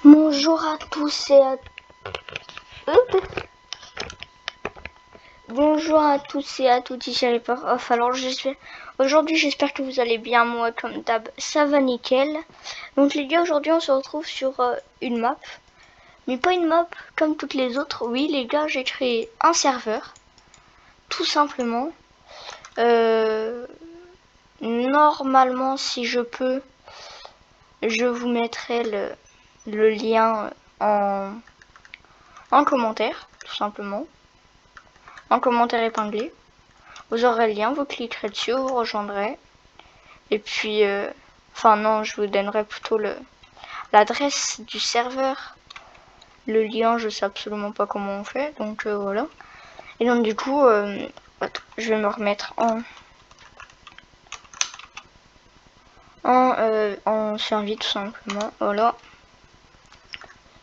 Bonjour à tous et à Bonjour à tous et à toutes, ici Off. Alors aujourd'hui j'espère que vous allez bien. Moi comme d'hab ça va nickel. Donc les gars, aujourd'hui on se retrouve sur une map, mais pas une map comme toutes les autres. Oui les gars, j'ai créé un serveur tout simplement. Normalement si je peux, je vous mettrai le lien en commentaire, tout simplement. En commentaire épinglé. Vous aurez le lien, vous cliquerez dessus, vous rejoindrez. Et puis, enfin non, je vous donnerai plutôt l'adresse du serveur. Le lien, je sais absolument pas comment on fait, donc voilà. Et donc du coup, je vais me remettre en survie tout simplement, voilà.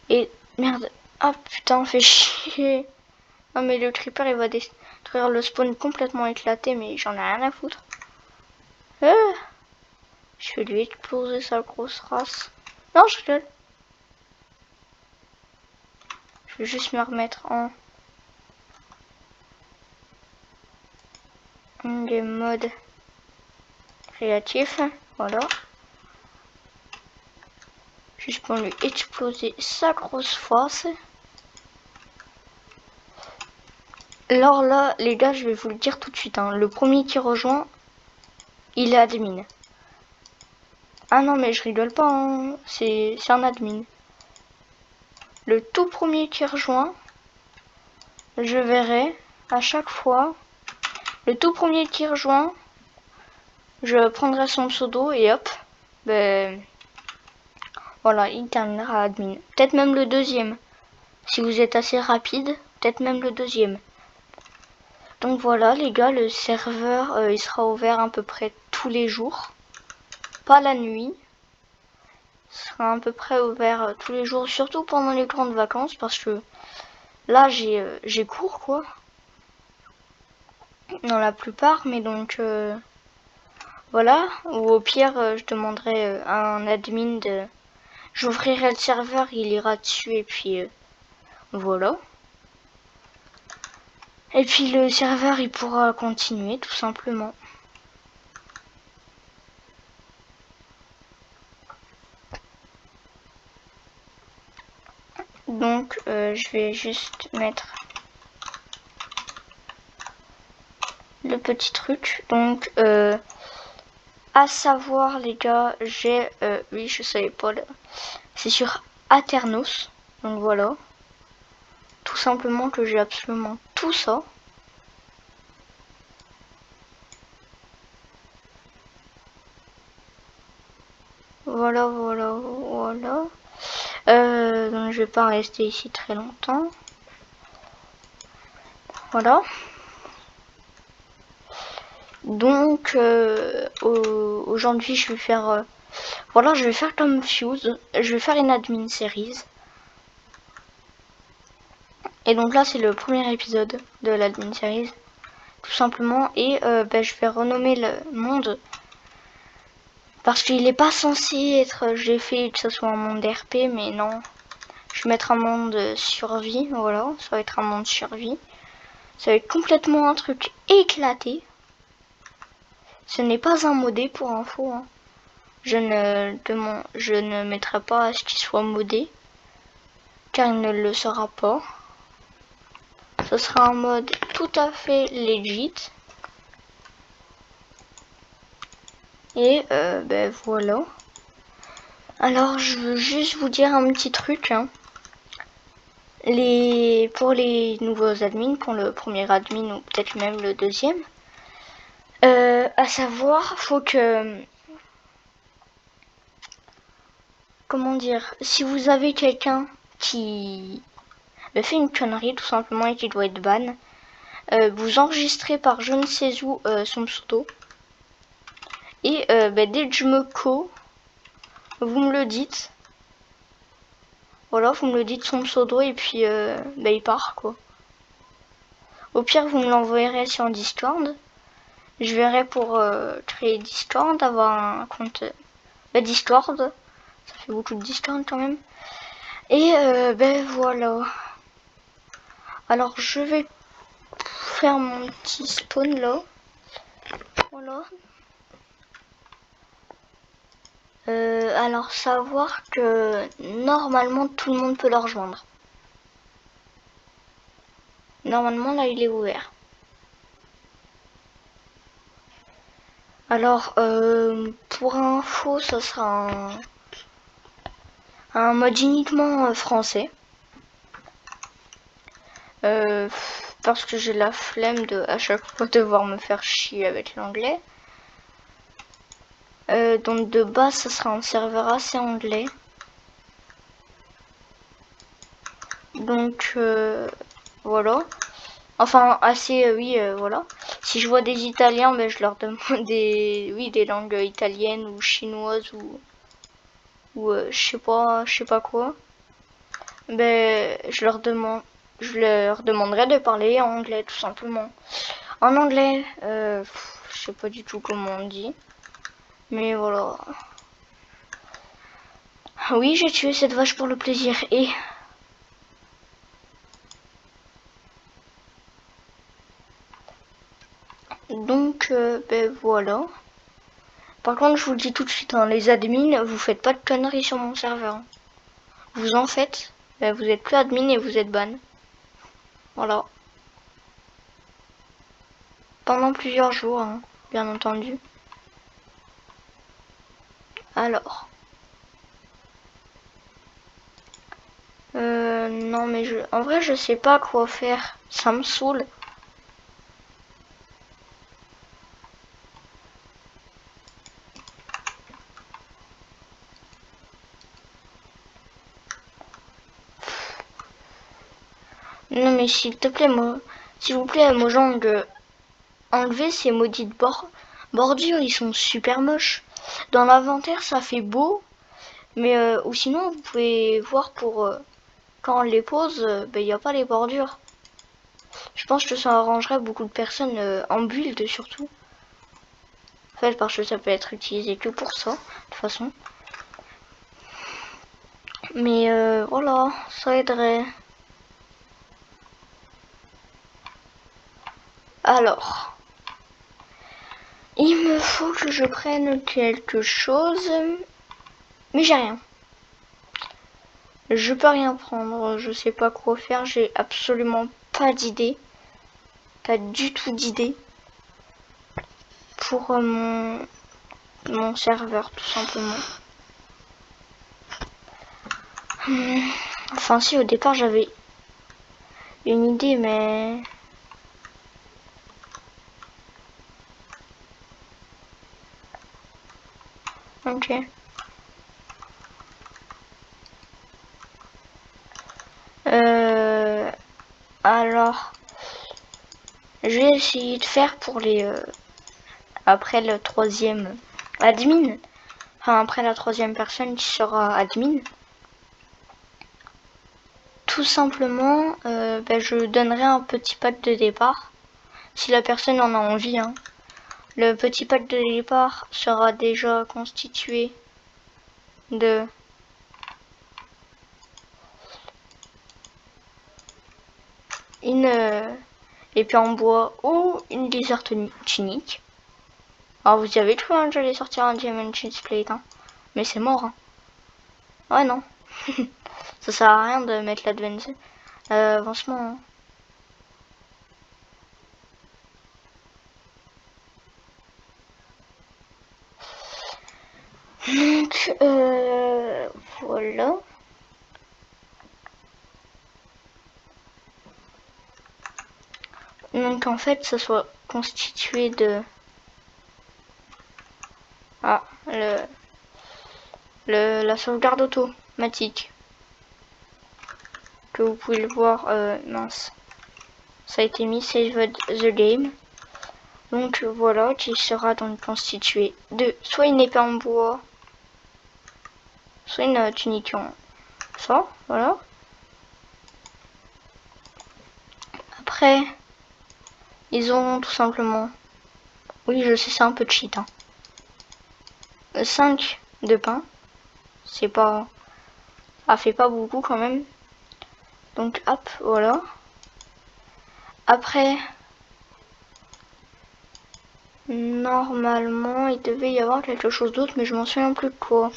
Et merde, ah putain, fait chier. Non mais le creeper il va détruire le spawn complètement éclaté, mais j'en ai rien à foutre. Je vais lui exploser sa grosse race. Non, je rigole. Je vais juste me remettre en des modes créatifs. Voilà. Juste pour lui exploser sa grosse face. Alors là, les gars, je vais vous le dire tout de suite. Hein. Le premier qui rejoint, il est admin. Ah non, mais je rigole pas. Hein. C'est un admin. Le tout premier qui rejoint, je verrai à chaque fois. Le tout premier qui rejoint, je prendrai son pseudo et hop. Ben, voilà, il terminera admin. Peut-être même le deuxième. Si vous êtes assez rapide, peut-être même le deuxième. Donc voilà les gars, le serveur il sera ouvert à peu près tous les jours. Pas la nuit. Il sera à peu près ouvert tous les jours, surtout pendant les grandes vacances, parce que là j'ai cours quoi. Dans la plupart, mais donc voilà. Ou au pire je demanderai à un admin de... J'ouvrirai le serveur, il ira dessus et puis voilà. Et puis le serveur il pourra continuer tout simplement. Donc je vais juste mettre le petit truc. Donc à savoir les gars, j'ai oui je savais pas, c'est sur Aternos. Donc voilà. Tout simplement que j'ai absolument tout ça. Voilà, voilà, voilà. Donc je vais pas rester ici très longtemps. Voilà. Donc aujourd'hui je vais faire voilà, je vais faire comme Fuse. Je vais faire une admin series. Et donc là c'est le premier épisode de l'admin series. Tout simplement. Et ben, je vais renommer le monde. Parce qu'il n'est pas censé être... J'ai fait que ce soit un monde RP, mais non. Je vais mettre un monde survie, voilà. Ça va être un monde survie. Ça va être complètement un truc éclaté. Ce n'est pas un modé pour info. Hein. Je ne mettrai pas à ce qu'il soit modé. Car il ne le sera pas. Ce sera un mode tout à fait legit. Et ben voilà. Alors je veux juste vous dire un petit truc. Hein. Pour les nouveaux admins, pour le premier admin ou peut-être même le deuxième, à savoir, faut que, comment dire, si vous avez quelqu'un qui fait une connerie tout simplement et qui doit être ban, vous enregistrez par je ne sais où son pseudo et dès que je me vous me le dites. Voilà, vous me le dites son pseudo et puis il part quoi. Au pire, vous me l'envoyerez sur Discord. Je verrai pour créer Discord, avoir un compte Discord. Ça fait beaucoup de Discord quand même. Et ben voilà. Alors je vais faire mon petit spawn là. Voilà. Alors savoir que normalement tout le monde peut le rejoindre. Normalement là il est ouvert. Alors pour info ça sera un mode uniquement français. Parce que j'ai la flemme de à chaque fois devoir me faire chier avec l'anglais. Donc de base ça sera un serveur assez anglais. Donc voilà. Enfin assez oui voilà. Si je vois des Italiens, ben je leur demande des langues italiennes ou chinoises ou je sais pas quoi. Ben je leur demanderai de parler en anglais tout simplement. En anglais, je sais pas du tout comment on dit. Mais voilà. Oui, j'ai tué cette vache pour le plaisir et... Donc, ben voilà. Par contre, je vous le dis tout de suite, hein, les admins, vous faites pas de conneries sur mon serveur. Vous en faites, ben vous êtes plus admin et vous êtes ban. Voilà. Pendant plusieurs jours, hein, bien entendu. Alors. Non mais en vrai je sais pas quoi faire. Ça me saoule. Non mais s'il te plaît, s'il vous plaît, Mojang, enlevez ces maudites bordures, ils sont super moches. Dans l'inventaire ça fait beau, mais ou sinon vous pouvez voir pour quand on les pose, il n'y a pas les bordures. Je pense que ça arrangerait beaucoup de personnes en build surtout. En fait parce que ça peut être utilisé que pour ça, de toute façon. Mais voilà, ça aiderait. Alors, il me faut que je prenne quelque chose, mais j'ai rien. Je peux rien prendre, je sais pas quoi faire, j'ai absolument pas d'idée. Pas du tout d'idée pour mon serveur tout simplement. Enfin si au départ j'avais une idée mais... Ok. Alors, je vais essayer de faire pour les... après le troisième admin. Enfin après la troisième personne qui sera admin. Tout simplement, je donnerai un petit pack de départ. Si la personne en a envie, hein. Le petit pack de départ sera déjà constitué de une épée en bois ou une lizard tunique. Alors vous y avez cru hein, que j'allais sortir un diamond chestplate, hein. Mais c'est mort. Hein. Ouais non. Ça sert à rien de mettre l'advance. Franchement. Hein. Donc voilà. Donc en fait ça soit constitué de... Ah, la sauvegarde automatique. Que vous pouvez le voir, mince. Ça a été mis Save the Game. Donc voilà, qui sera donc constitué de soit une épée en bois, soit une tunique en... Ça, voilà. Après, ils auront tout simplement... Oui, je sais, c'est un peu cheat. Hein. 5 de pain. C'est pas... Ah, fait pas beaucoup quand même. Donc hop, voilà. Après, normalement, il devait y avoir quelque chose d'autre, mais je m'en souviens plus de quoi.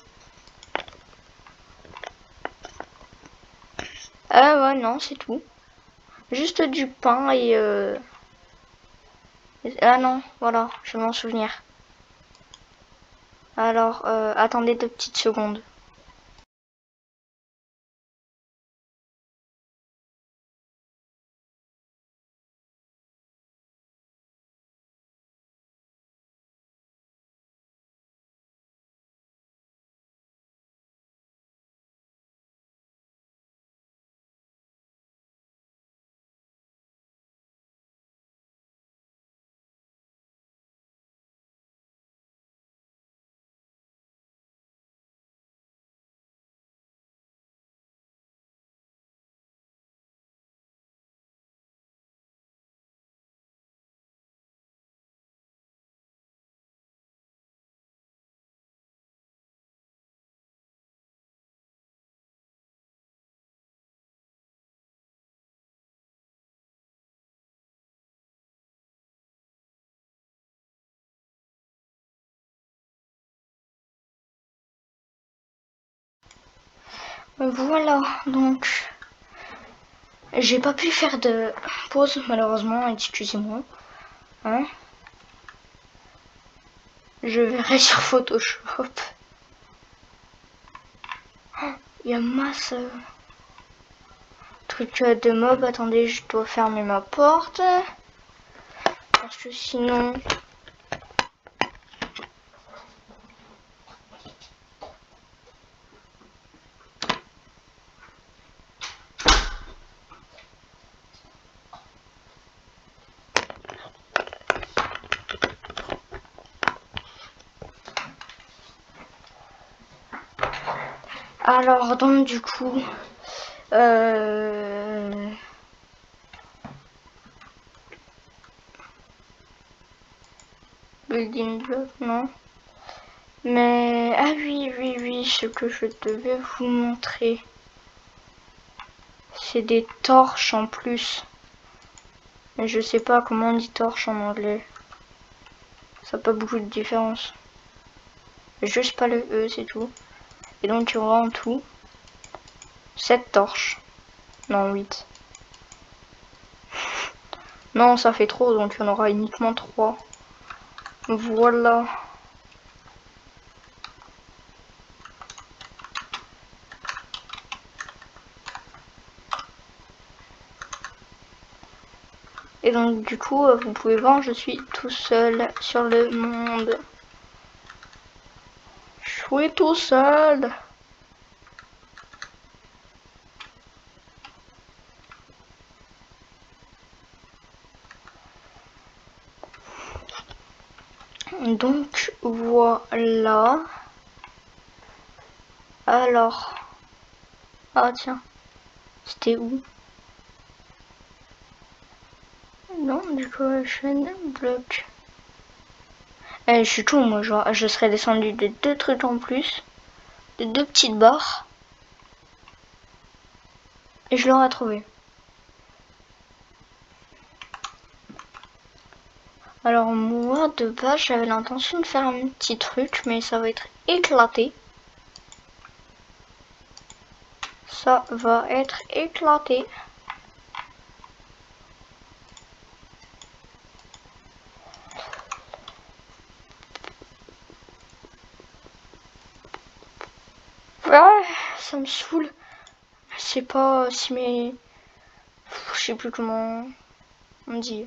Ah ouais, non, c'est tout. Juste du pain et... Ah non, voilà, je vais m'en souvenir. Alors, attendez 2 petites secondes. Voilà, donc j'ai pas pu faire de pause malheureusement, excusez-moi. Hein, je verrai sur Photoshop. Il y a masse truc de mob. Attendez, je dois fermer ma porte parce que sinon. Alors donc du coup, building block, non. Mais ah oui, ce que je devais vous montrer, c'est des torches en plus. Mais je sais pas comment on dit torche en anglais. Ça n'a pas beaucoup de différence. Juste pas le E, c'est tout. Et donc il y aura en tout 7 torches. Non, 8. Non, ça fait trop, donc il y en aura uniquement 3. Voilà. Et donc du coup, vous pouvez voir, je suis tout seul sur le monde. Je suis tout seul. Donc voilà. Alors. Ah tiens. C'était où? Non, decoration block. Je suis tout moi, genre je serais descendu de 2 trucs en plus. De 2 petites barres. Et je l'aurais trouvé. Alors moi de base j'avais l'intention de faire un petit truc, mais ça va être éclaté. Ça va être éclaté. Ouais, ça me saoule. Je sais pas si mes... Je sais plus comment on dit.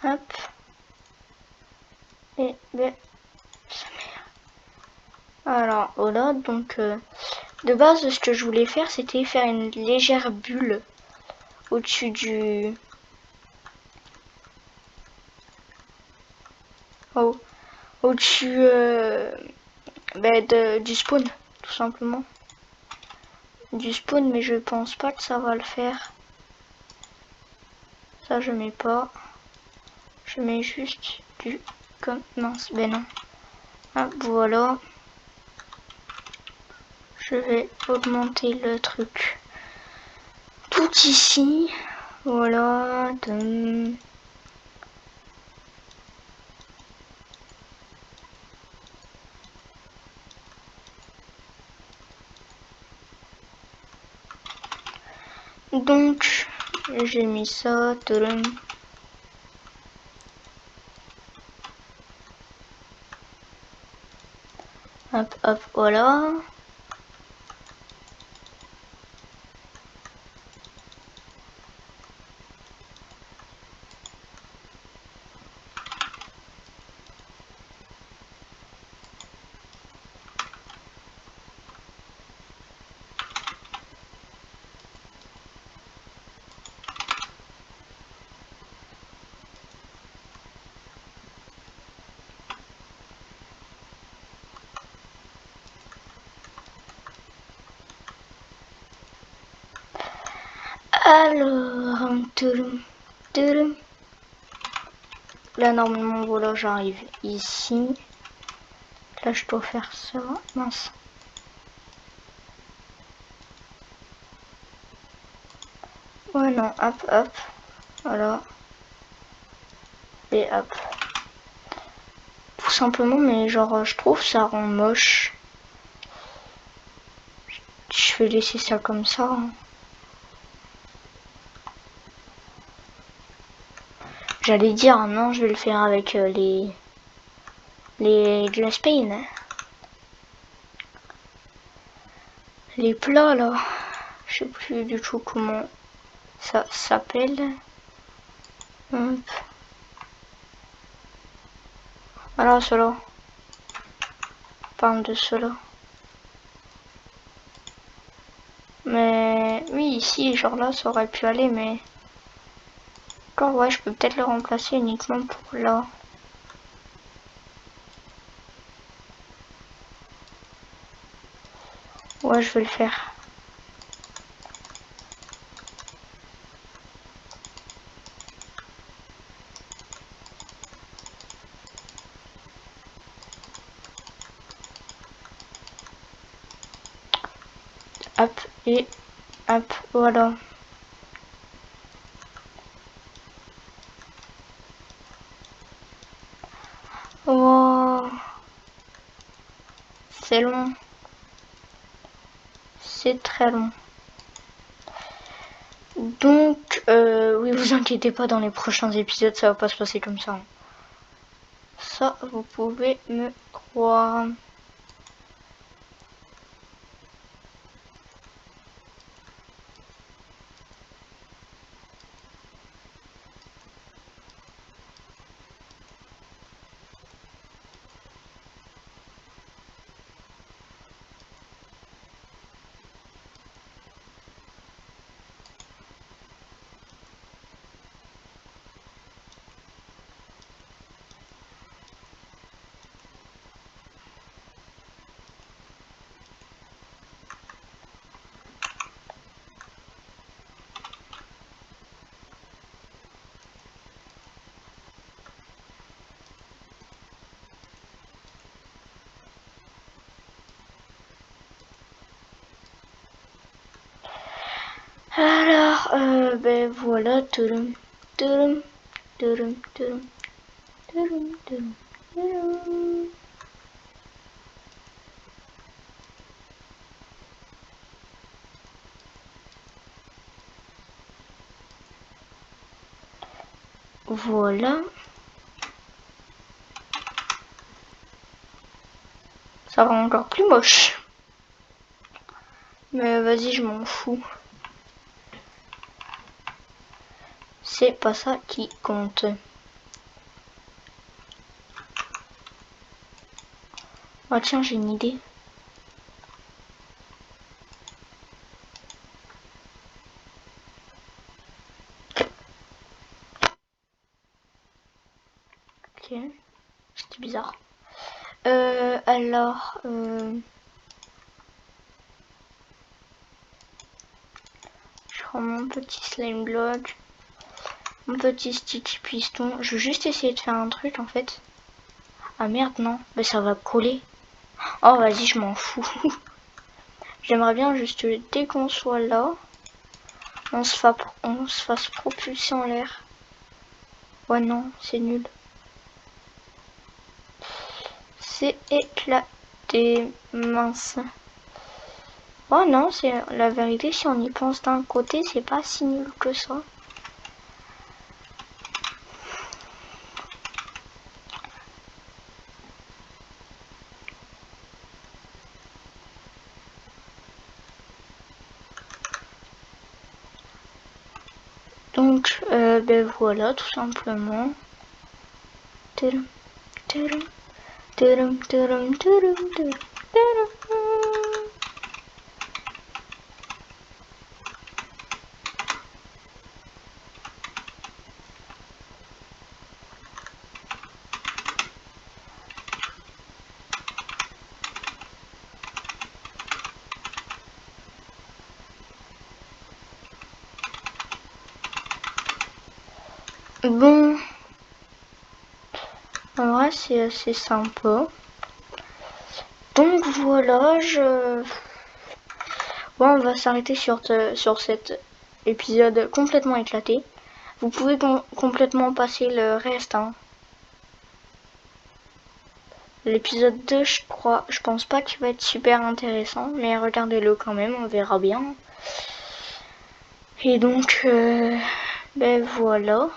Hop. Et ben, sa mère. Alors voilà, donc de base ce que je voulais faire c'était faire une légère bulle au-dessus du Au-dessus du spawn, tout simplement. Du spawn, mais je pense pas que ça va le faire. Ça, je mets pas. Je mets juste du... Comme... Mince, ben non. Ah, voilà. Je vais augmenter le truc. Tout ici. Voilà. Donc, j'ai mis ça. Hop, hop, voilà. Alors, là normalement voilà, j'arrive ici. Là je dois faire ça. Mince. Ouais non, hop hop. Voilà. Et hop. Tout simplement, mais genre je trouve ça rend moche. Je vais laisser ça comme ça. Hein. J'allais dire non, je vais le faire avec les glass paint. Les plats là. Je sais plus du tout comment ça s'appelle. Hop. Voilà cela. Parle de cela. Mais oui, ici, genre là, ça aurait pu aller, mais encore ouais, je peux peut-être le remplacer uniquement pour là. Ouais, je vais le faire. Hop, et hop, voilà. Oh, c'est long. C'est très long. Donc, oui, vous inquiétez pas, dans les prochains épisodes, ça va pas se passer comme ça. Ça, vous pouvez me croire. Alors, ben voilà. Tudum, tudum, tudum, tudum, tudum, tudum, tudum. Voilà. Ça rend encore plus moche. Mais vas-y, je m'en fous. C'est pas ça qui compte. Ah tiens, j'ai une idée. Ok. bizarre. Alors, je prends mon petit slime block, mon petit sticky piston. Je veux juste essayer de faire un truc en fait. Ah merde, non, mais ça va coller. Oh, vas-y, je m'en fous. J'aimerais bien juste dès qu'on soit là, on se fasse propulser en l'air. Ouais, non, c'est nul. C'est éclaté, mince. Oh non, c'est la vérité, si on y pense d'un côté, c'est pas si nul que ça. Donc, ben voilà, tout simplement. Tadam, tadam, tadam, tadam, tadam, tadam, tadam. Bon, en vrai, c'est assez sympa. Donc voilà, bon, on va s'arrêter sur cet épisode complètement éclaté. Vous pouvez complètement passer le reste, hein. L'épisode 2, je pense pas qu'il va être super intéressant, mais regardez-le quand même, on verra bien. Et donc, ben voilà.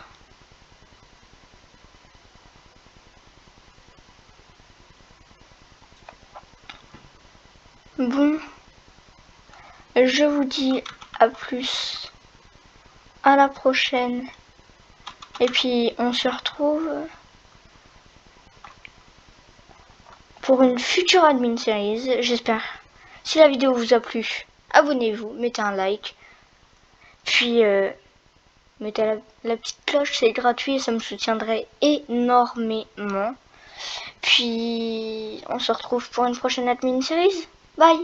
Bon, je vous dis à plus, à la prochaine. Et puis, on se retrouve pour une future admin series, j'espère. Si la vidéo vous a plu, abonnez-vous, mettez un like. Puis, mettez la petite cloche, c'est gratuit et ça me soutiendrait énormément. Puis, on se retrouve pour une prochaine admin series. Bye!